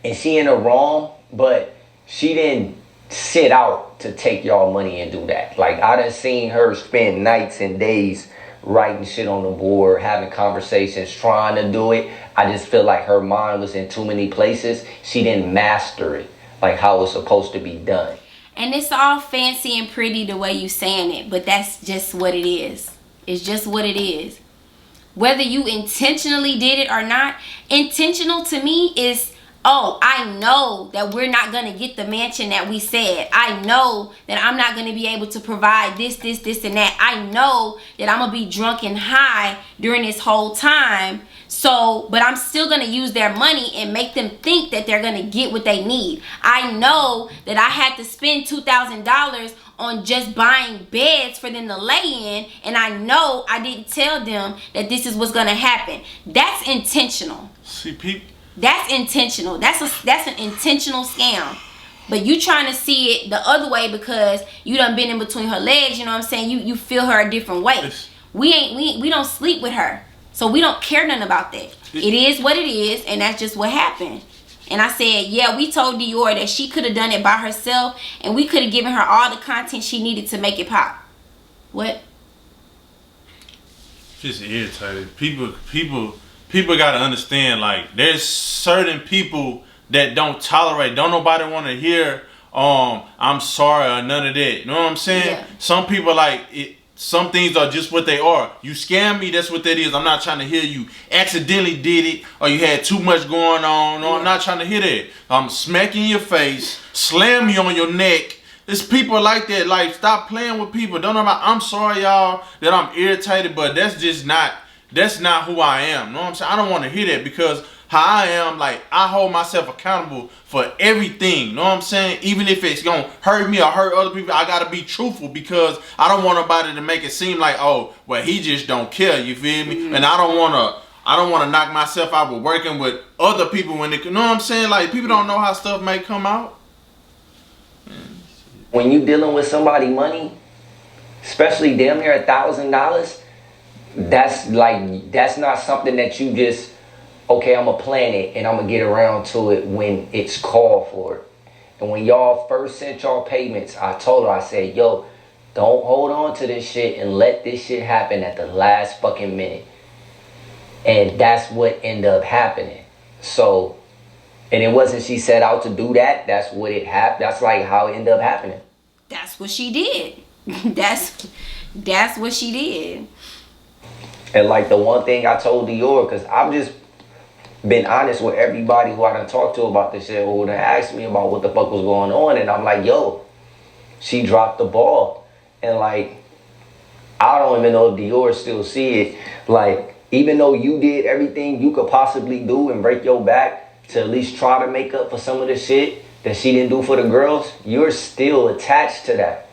C: and she in the wrong, but she didn't sit out to take y'all money and do that. Like, I done seen her spend nights and days writing shit on the board, having conversations, trying to do it. I just feel like her mind was in too many places. She didn't master it like how it's supposed to be done.
B: And it's all fancy and pretty the way you saying it, but that's just what it is. It's just what it is. Whether you intentionally did it or not, intentional to me is, oh, I know that we're not going to get the mansion that we said. I know that I'm not going to be able to provide this, and that. I know that I'm going to be drunk and high during this whole time. So, but I'm still going to use their money and make them think that they're going to get what they need. I know that I had to spend $2,000 on just buying beds for them to lay in, and I know I didn't tell them that this is what's going to happen. That's intentional.
A: See, people.
B: That's intentional. That's an intentional scam. But you trying to see it the other way because you done been in between her legs, you know what I'm saying? You feel her a different way. We don't sleep with her. So we don't care nothing about that. It is what it is, and that's just what happened. And I said, yeah, we told Dior that she could have done it by herself, and we could have given her all the content she needed to make it pop. What?
A: Just irritated. People gotta understand, like, there's certain people that don't tolerate, don't nobody want to hear I'm sorry or none of that. You know what I'm saying?
B: Yeah.
A: Some people like it. Some things are just what they are. You scam me, that's what that is. I'm not trying to hear you accidentally did it or you had too much going on. No, I'm not trying to hear that. I'm smacking your face, slam you on your neck. There's people like that. Like, stop playing with people. Don't know about. I'm sorry, y'all, that I'm irritated, but that's just not. That's not who I am. You know what I'm saying? I don't want to hear that because how I am, like, I hold myself accountable for everything. You know what I'm saying? Even if it's going to hurt me or hurt other people, I got to be truthful because I don't want nobody to make it seem like, oh, well, he just don't care. You feel me? And I don't want to knock myself out with working with other people when they, you know what I'm saying? Like, people don't know how stuff may come out.
C: When you dealing with somebody money, especially damn near $1,000, that's not something that you just, okay, I'm gonna plan it and I'm gonna get around to it when it's called for it. And when y'all first sent y'all payments, I told her, I said, yo, don't hold on to this shit and let this shit happen at the last fucking minute. And that's what ended up happening. So, and it wasn't she set out to do that. That's what it happened. That's like how it ended up happening.
B: That's what she did. That's what she did.
C: And like the one thing I told Dior, because I've just been honest with everybody who I done talked to about this shit, who done asked me about what the fuck was going on, and I'm like, yo, she dropped the ball. And like, I don't even know if Dior still see it. Like, even though you did everything you could possibly do and break your back to at least try to make up for some of the shit that she didn't do for the girls, you're still attached to that.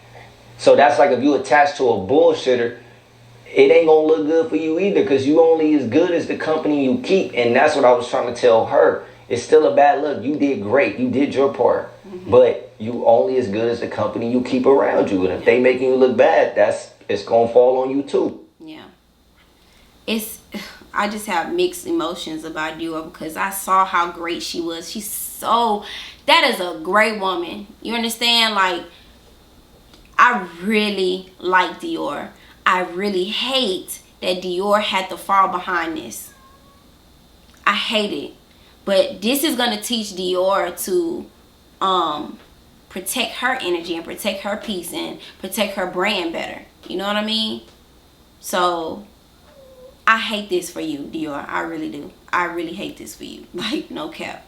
C: So that's like if you attach to a bullshitter, it ain't gonna look good for you either, because you only as good as the company you keep. And that's what I was trying to tell her. It's still a bad look. You did great. You did your part. But you only as good as the company you keep around you. And if they making you look bad, it's gonna fall on you too.
B: Yeah. I just have mixed emotions about Dior because I saw how great she was. That is a great woman. You understand? Like, I really like Dior. I really hate that Dior had to fall behind this. I hate it. But this is going to teach Dior to protect her energy and protect her peace and protect her brand better. You know what I mean? So, I hate this for you, Dior. I really do. I really hate this for you. Like, no cap.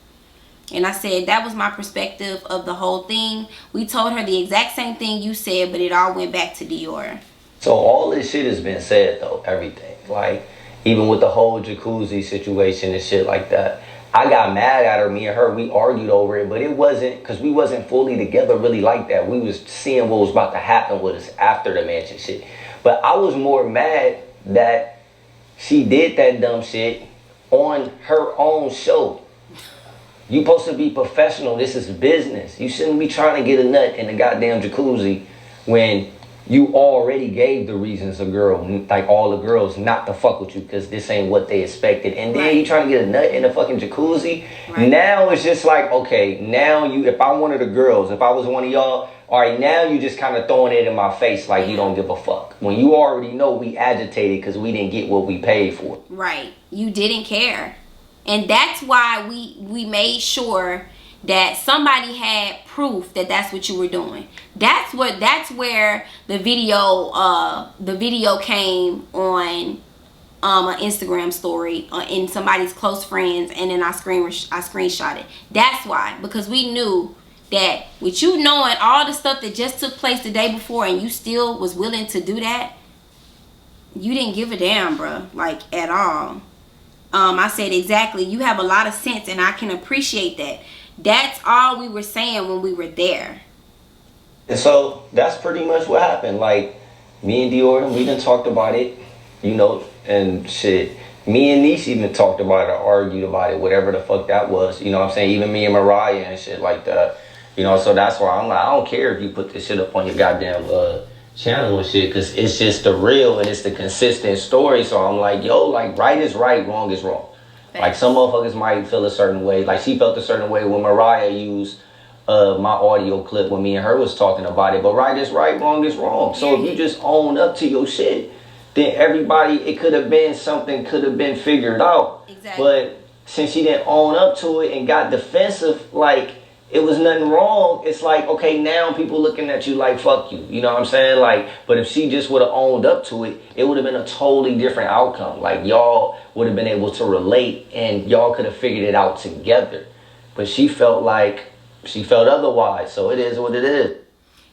B: And I said that was my perspective of the whole thing. We told her the exact same thing you said, but it all went back to Dior.
C: So all this shit has been said though, everything. Like, even with the whole jacuzzi situation and shit like that. I got mad at her, me and her, we argued over it, but it wasn't, because we wasn't fully together really like that. We was seeing what was about to happen with us after the mansion shit. But I was more mad that she did that dumb shit on her own show. You supposed to be professional. This is business. You shouldn't be trying to get a nut in the goddamn jacuzzi when you already gave the reasons a girl, like all the girls, not to fuck with you because this ain't what they expected. And then you trying to get a nut in the fucking jacuzzi. Right. Now it's just like, okay, now you, if I'm one of the girls, if I was one of y'all, all right, now you just kind of throwing it in my face like you don't give a fuck. When you already know we agitated because we didn't get what we paid for.
B: Right. You didn't care. And that's why we made sure that somebody had proof that that's what you were doing. That's where the video came on an Instagram story in somebody's close friends, and then I screenshot it. That's why, because we knew that with you knowing all the stuff that just took place the day before and you still was willing to do that, you didn't give a damn, bro, like at all. I said, exactly, you have a lot of sense and I can appreciate that. That's all we were saying when we were there.
C: And so that's pretty much what happened. Like, me and Dior, we done talked about it, you know, and shit. Me and Neesh even talked about it or argued about it, whatever the fuck that was. You know what I'm saying? Even me and Mariah and shit like that. You know, so that's why I'm like, I don't care if you put this shit up on your goddamn channel and shit, because it's just the real and it's the consistent story. So I'm like, yo, like, right is right, wrong is wrong. Thanks. Like, some motherfuckers might feel a certain way. Like, she felt a certain way when Mariah used my audio clip when me and her was talking about it. But right is right, wrong is wrong. So if you just own up to your shit, then everybody, it could have been something, could have been figured out.
B: Exactly.
C: But since she didn't own up to it and got defensive, like, it was nothing wrong. It's like, okay, now people looking at you like, fuck you. You know what I'm saying? Like, but if she just would have owned up to it, it would have been a totally different outcome. Like, y'all would have been able to relate and y'all could have figured it out together. But she felt otherwise. So it is what it is.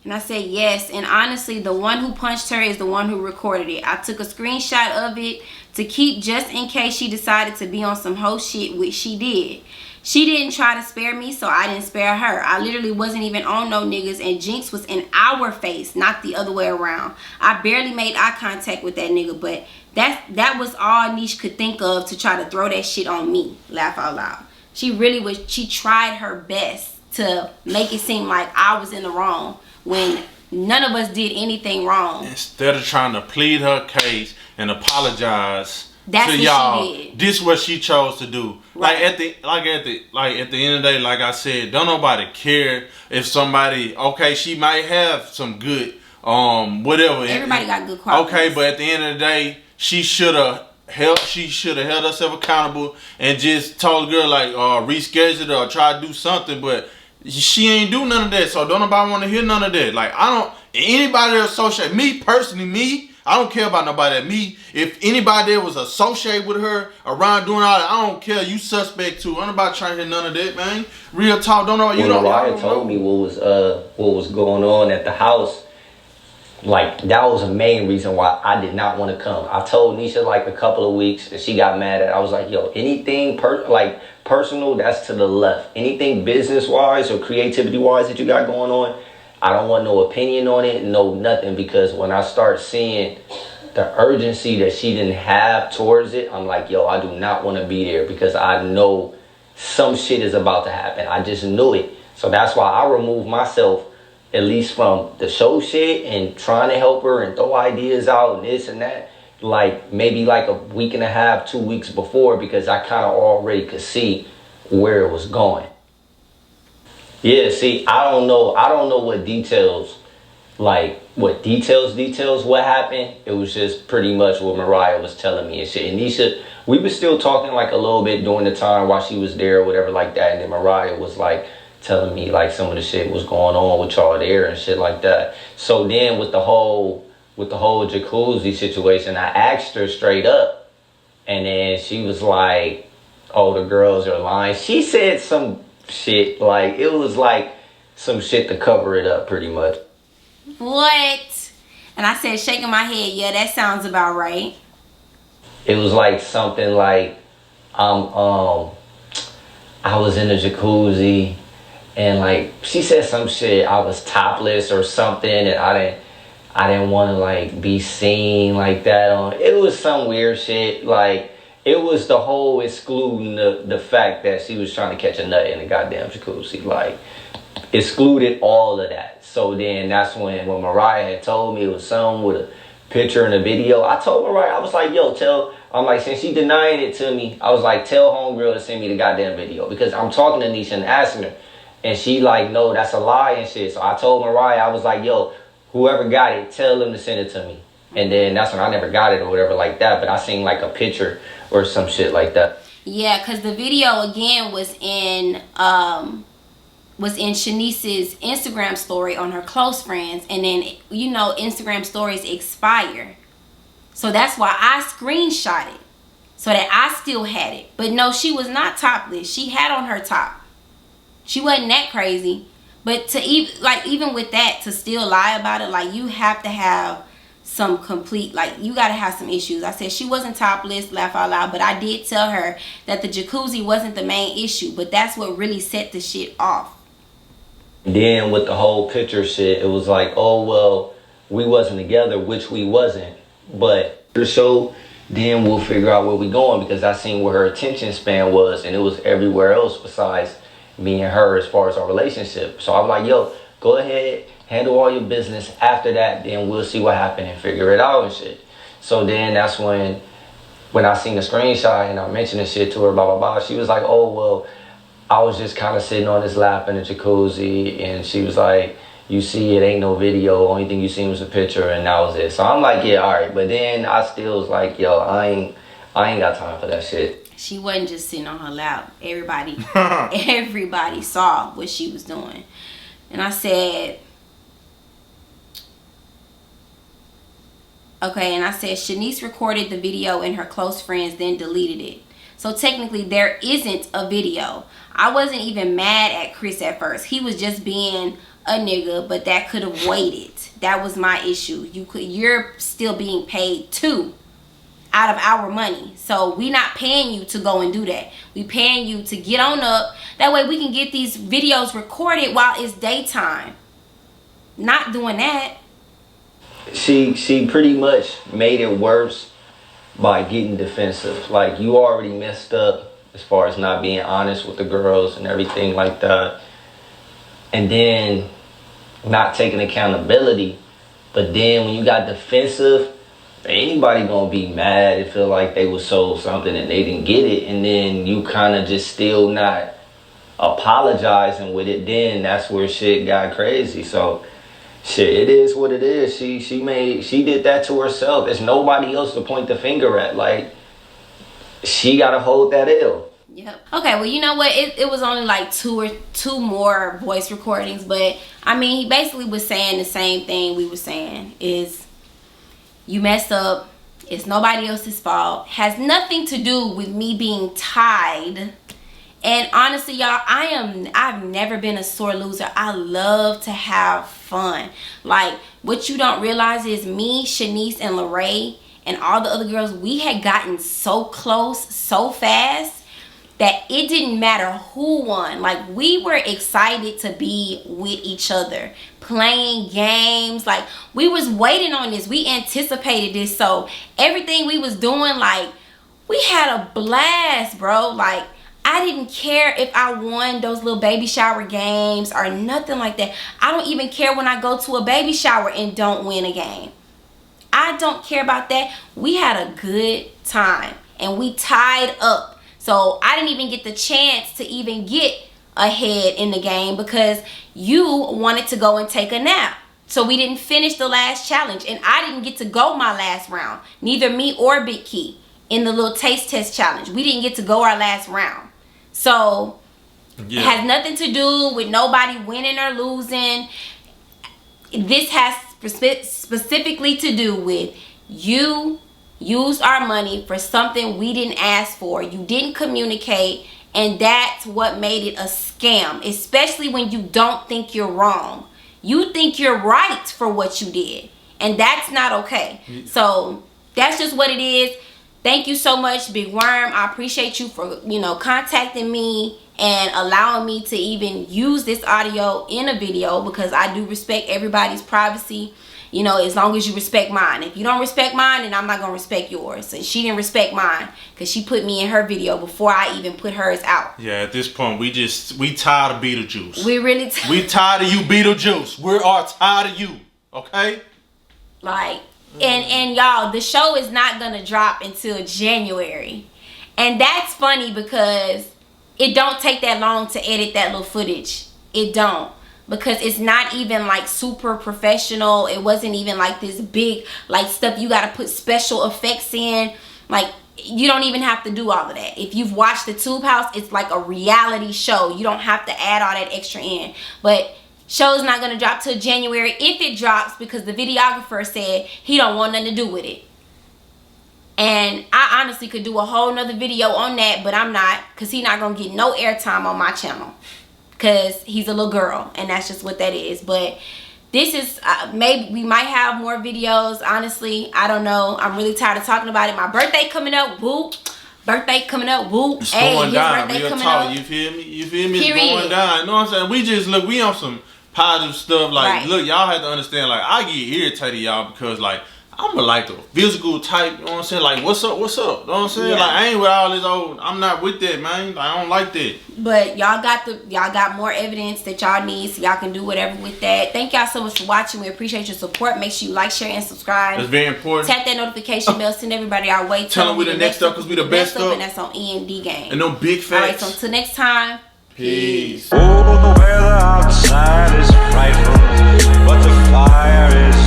B: And I said, yes. And honestly, the one who punched her is the one who recorded it. I took a screenshot of it to keep just in case she decided to be on some hoe shit, which she did. She didn't try to spare me, so I didn't spare her. I literally wasn't even on no niggas, and Jinx was in our face, not the other way around. I barely made eye contact with that nigga, but that was all Neesh could think of to try to throw that shit on me. Laugh out loud. She tried her best to make it seem like I was in the wrong when none of us did anything wrong.
A: Instead of trying to plead her case and apologize
B: to
A: y'all,
B: she did.
A: This is what she chose to do. Right. At the end of the day, like I said, don't nobody care if somebody, okay, she might have some good whatever.
B: Everybody got good qualities.
A: Okay, but at the end of the day, she should have held herself accountable and just told the girl like reschedule it or try to do something, but she ain't do none of that. So don't nobody want to hear none of that. Like, anybody that associate me personally, I don't care about nobody at me. If anybody that was associated with her around doing all that, I don't care. You suspect too. I'm about trying to hear none of that, man. Real talk. Don't know. You don't.
C: Mariah told me what was going on at the house. Like, that was the main reason why I did not want to come. I told Nisha like a couple of weeks, and she got mad at it. I was like, yo, anything personal, that's to the left. Anything business wise or creativity wise that you got going on, I don't want no opinion on it, no nothing, because when I start seeing the urgency that she didn't have towards it, I'm like, yo, I do not want to be there because I know some shit is about to happen. I just knew it. So that's why I removed myself, at least from the show shit and trying to help her and throw ideas out and this and that, like maybe like a week and a half, 2 weeks before, because I kind of already could see where it was going. Yeah, see, I don't know what details what happened. It was just pretty much what Mariah was telling me and shit. And Nisha, we were still talking like a little bit during the time while she was there or whatever like that. And then Mariah was like telling me like some of the shit was going on with y'all there and shit like that. So then with the whole jacuzzi situation, I asked her straight up, and then she was like, oh, the girls are lying. She said some shit, like, it was like some shit to cover it up pretty much.
B: What? And I said, shaking my head, yeah, that sounds about right.
C: It was like something like, I was in the jacuzzi and like she said some shit, I was topless or something, and I didn't want to like be seen like that on. It was some weird shit. Like it was the whole excluding the fact that she was trying to catch a nut in the goddamn jacuzzi. Like excluded all of that. So then that's when Mariah had told me it was something with a picture and a video. I told Mariah, I was like, yo, I'm like, since she denying it to me, I was like, tell homegirl to send me the goddamn video. Because I'm talking to Neesh and asking her. And she like, no, that's a lie and shit. So I told Mariah, I was like, yo, whoever got it, tell them to send it to me. And then that's when I never got it or whatever like that. But I seen like a picture or some shit like that.
B: Yeah, because the video again was in Shanice's Instagram story on her close friends. And then, you know, Instagram stories expire. So that's why I screenshot it. So that I still had it. But no, she was not topless. She had on her top. She wasn't that crazy. But to even with that, to still lie about it, like you have to have some complete, like you got to have some issues. I said she wasn't topless, laugh out loud, but I did tell her that the jacuzzi wasn't the main issue, but that's what really set the shit off.
C: Then with the whole picture shit, it was like, oh, well, we wasn't together, which we wasn't. But the show, then we'll figure out where we going, because I seen where her attention span was, and it was everywhere else besides me and her as far as our relationship. So I'm like, yo, go ahead, handle all your business. After that, then we'll see what happened and figure it out and shit. So then that's when I seen the screenshot and I mentioned this shit to her, blah, blah, blah. She was like, oh, well, I was just kind of sitting on his lap in the jacuzzi. And she was like, you see, it ain't no video. Only thing you seen was a picture, and that was it. So I'm like, yeah, all right. But then I still was like, yo, I ain't got time for that shit.
B: She wasn't just sitting on her lap. Everybody saw what she was doing. And I said, okay, and I said, Shanice recorded the video in her close friends, then deleted it. So technically there isn't a video. I wasn't even mad at Chris at first. He was just being a nigga, but that could have waited. That was my issue. You're still being paid too, out of our money. So we not paying you to go and do that. We paying you to get on up. That way we can get these videos recorded while it's daytime. Not doing that.
C: She pretty much made it worse by getting defensive. Like, you already messed up as far as not being honest with the girls and everything like that. And then not taking accountability. But then when you got defensive, anybody gonna be mad and feel like they was sold something and they didn't get it, and then you kind of just still not apologizing with it. Then that's where shit got crazy. So shit, it is what it is. She did that to herself. There's nobody else to point the finger at. Like, she gotta hold that L.
B: Yep. Okay, well, you know what? It was only like two more voice recordings, but I mean, he basically was saying the same thing we were saying, is you messed up. It's nobody else's fault. Has nothing to do with me being tied. And honestly, y'all, I've never been a sore loser. I love to have fun. Like, what you don't realize is me, Shanice, and Larae, and all the other girls, we had gotten so close so fast that it didn't matter who won. Like, we were excited to be with each other, playing games. Like, we was waiting on this. We anticipated this. So everything we was doing, like, we had a blast, bro. Like, I didn't care if I won those little baby shower games or nothing like that. I don't even care when I go to a baby shower and don't win a game. I don't care about that. We had a good time and we tied up. So I didn't even get the chance to even get ahead in the game because you wanted to go and take a nap. So we didn't finish the last challenge, and I didn't get to go my last round. Neither me or Big Key in the little taste test challenge. We didn't get to go our last round. So yeah. It has nothing to do with nobody winning or losing. This has specifically to do with you used our money for something we didn't ask for. You didn't communicate, and that's what made it a scam, especially when you don't think you're wrong. You think you're right for what you did, and that's not okay. So that's just what it is. Thank you so much, Big Worm. I appreciate you for, contacting me and allowing me to even use this audio in a video, because I do respect everybody's privacy. You know, as long as you respect mine. If you don't respect mine, then I'm not gonna respect yours. And she didn't respect mine because she put me in her video before I even put hers out.
A: Yeah, at this point, we tired of Beetlejuice.
B: We really
A: we tired of you, Beetlejuice. We are tired of you. Okay?
B: Like, and y'all, the show is not gonna drop until January. And that's funny because it don't take that long to edit that little footage. It don't. Because it's not even like super professional. It wasn't even like this big like stuff you gotta put special effects in. Like, you don't even have to do all of that. If you've watched the Tube House, it's like a reality show. You don't have to add all that extra in. But show's not gonna drop till January if it drops, because the videographer said he don't want nothing to do with it. And I honestly could do a whole nother video on that, but I'm not, because he's not gonna get no airtime on my channel. Because he's a little girl, and that's just what that is. But this is maybe we might have more videos. Honestly, I don't know. I'm really tired of talking about it. My birthday coming up, whoop. Birthday coming up, whoop.
A: It's
B: hey,
A: going down.
B: Birthday
A: Real
B: coming
A: talk.
B: up.
A: You feel me? You feel me?
B: Period.
A: It's going down. You know what I'm saying? We just look. We on some positive stuff. Like,
B: right.
A: Look, y'all have to understand. Like, I get irritated, y'all, because like I'm a like the physical type. You know what I'm saying? Like, what's up? What's up? You know what I'm saying?
B: Yeah.
A: Like, I ain't with all this old. I'm not with that, man. I don't like that.
B: But y'all got more evidence that y'all need, so y'all can do whatever with that. Thank y'all so much for watching. We appreciate your support. Make sure you like, share, and subscribe.
A: That's very important.
B: Tap that notification bell. Send everybody our way.
A: Tell them we the next up because we the best up.
B: And that's on END Gang.
A: And no big facts.
B: Alright, so until next time.
A: Peace.
D: Oh, the weather outside is frightful, but the fire is